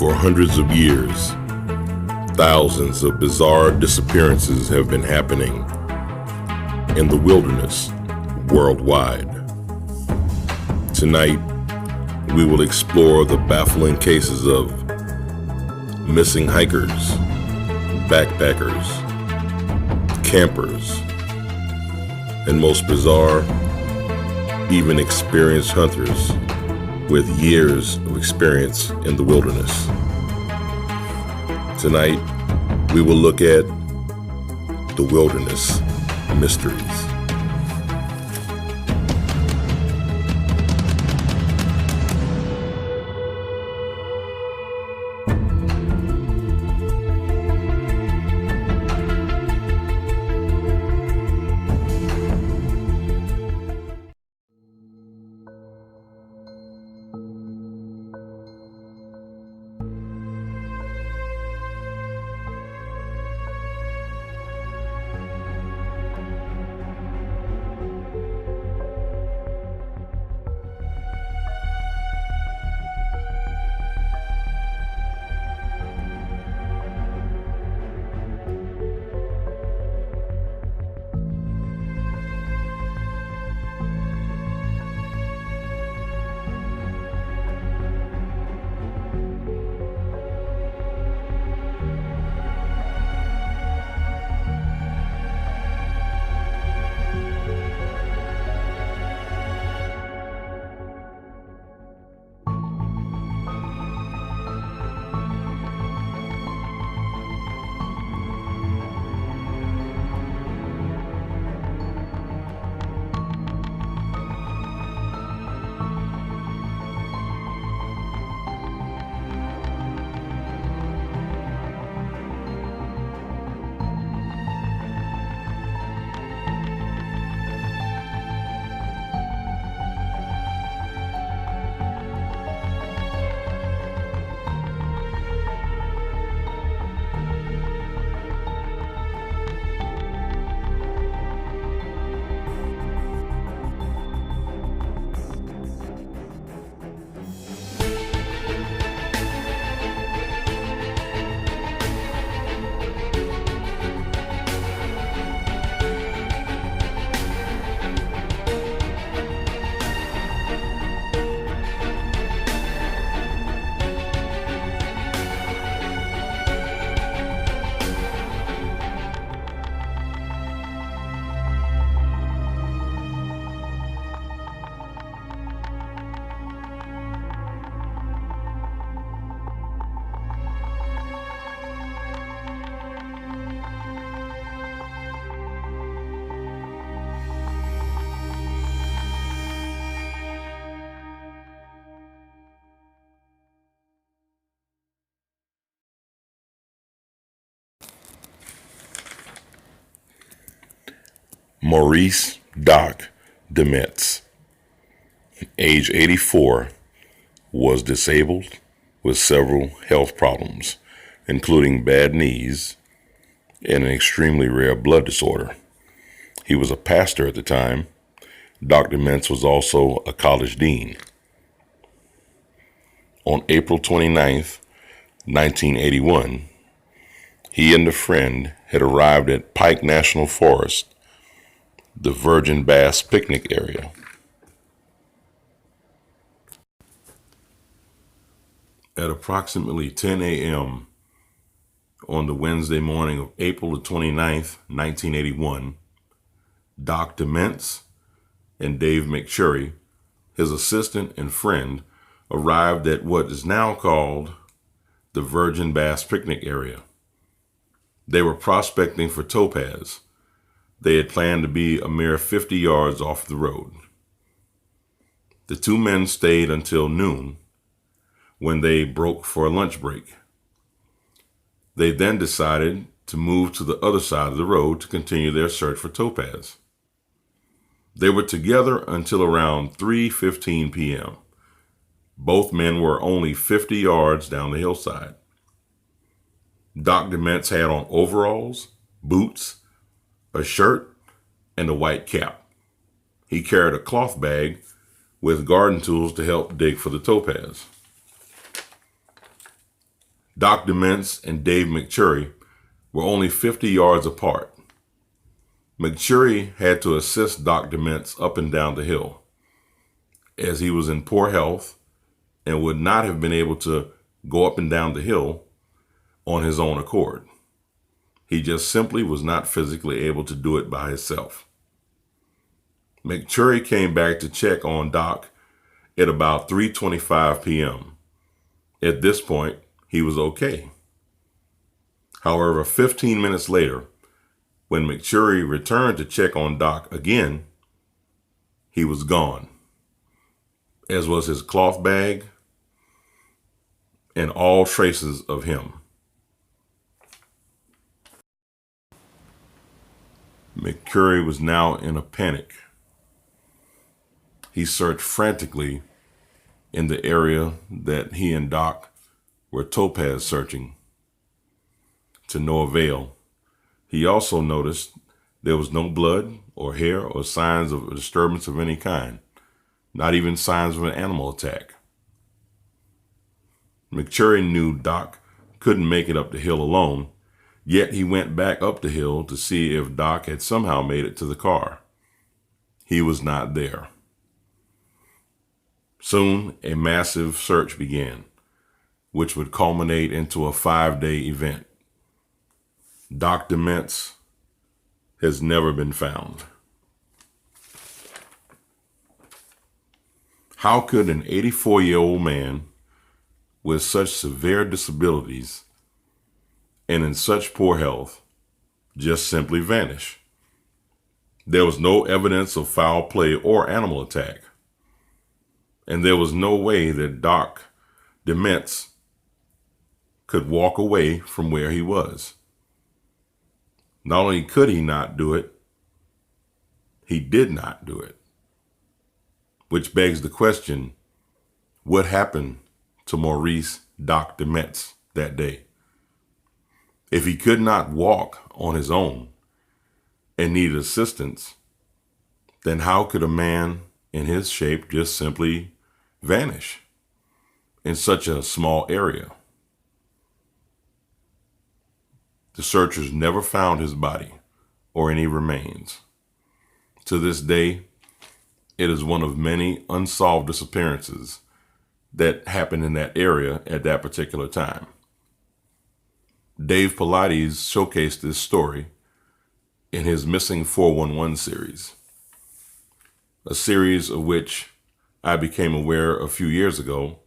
For hundreds of years, thousands of bizarre disappearances have been happening in the wilderness worldwide. Tonight, we will explore the baffling cases of missing hikers, backpackers, campers, and most bizarre, even experienced hunters with years of experience in the wilderness. Tonight, we will look at the wilderness mysteries. Maurice Dametzz, age 84, was disabled with several health problems, including bad knees and an extremely rare blood disorder. He was a pastor at the time. Dr. Dametzz was also a college dean. On April 29th, 1981, he and a friend had arrived at Pike National Forest, the Virgin Bass picnic area. At approximately 10 a.m. on the Wednesday morning of April the 29th, 1981, Dr. Dametzz and Dave McCurry, his assistant and friend, arrived at what is now called the Virgin Bass picnic area. They were prospecting for topaz. They had planned to be a mere 50 yards off the road. The two men stayed until noon, when they broke for a lunch break. They then decided to move to the other side of the road to continue their search for topaz. They were together until around 3:15 p.m. Both men were only 50 yards down the hillside. Dr. Dametzz had on overalls, boots, a shirt, and a white cap. He carried a cloth bag with garden tools to help dig for the topaz. Doc Dementz and Dave McCurry were only 50 yards apart. McCurry had to assist Doc Dementz up and down the hill, as he was in poor health and would not have been able to go up and down the hill on his own accord. He just simply was not physically able to do it by himself. McCurry came back to check on Doc at about 3:25 p.m. At this point, he was okay. However, 15 minutes later, when McCurry returned to check on Doc again, he was gone, as was his cloth bag and all traces of him. McCurry was now in a panic. He searched frantically in the area that he and Doc were topaz searching, to no avail. He also noticed there was no blood or hair or signs of a disturbance of any kind, not even signs of an animal attack. McCurry knew Doc couldn't make it up the hill alone, yet he went back up the hill to see if Doc had somehow made it to the car. He was not there. Soon, a massive search began, which would culminate into a 5-day event. Doc Dementz has never been found. How could an 84-year-old man with such severe disabilities and in such poor health just simply vanish? There was no evidence of foul play or animal attack, and there was no way that Doc Dementz could walk away from where he was. Not only could he not do it, he did not do it. Which begs the question, what happened to Maurice Doc Dametz that day? If he could not walk on his own and needed assistance, then how could a man in his shape just simply vanish in such a small area? The searchers never found his body or any remains. To this day, it is one of many unsolved disappearances that happened in that area at that particular time. Dave Pilates showcased this story in his Missing 411 series, a series of which I became aware a few years ago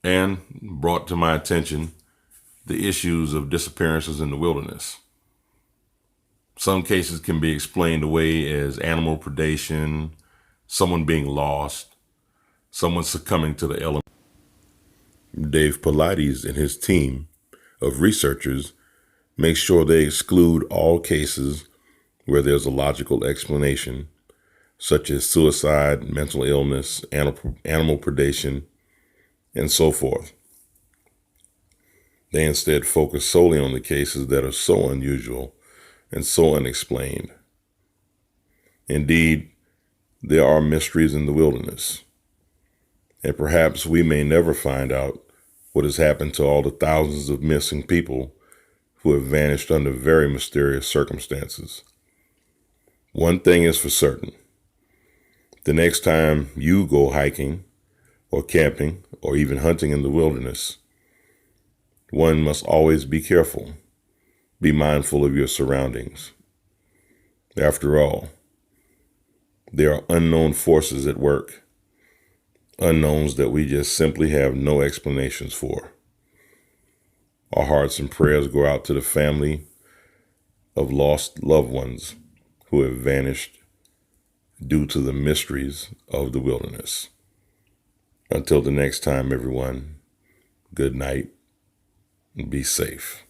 and brought to my attention the issues of disappearances in the wilderness. Some cases can be explained away as animal predation, someone being lost, someone succumbing to the element. Dave Pilates and his team of researchers make sure they exclude all cases where there's a logical explanation, such as suicide, mental illness, animal predation, and so forth. They instead focus solely on the cases that are so unusual and so unexplained. Indeed, there are mysteries in the wilderness, and perhaps we may never find out what has happened to all the thousands of missing people who have vanished under very mysterious circumstances. One thing is for certain: the next time you go hiking or camping or even hunting in the wilderness, one must always be careful, be mindful of your surroundings. After all, there are unknown forces at work, unknowns that we just simply have no explanations for. Our hearts and prayers go out to the family of lost loved ones who have vanished due to the mysteries of the wilderness. Until the next time, everyone, good night and be safe.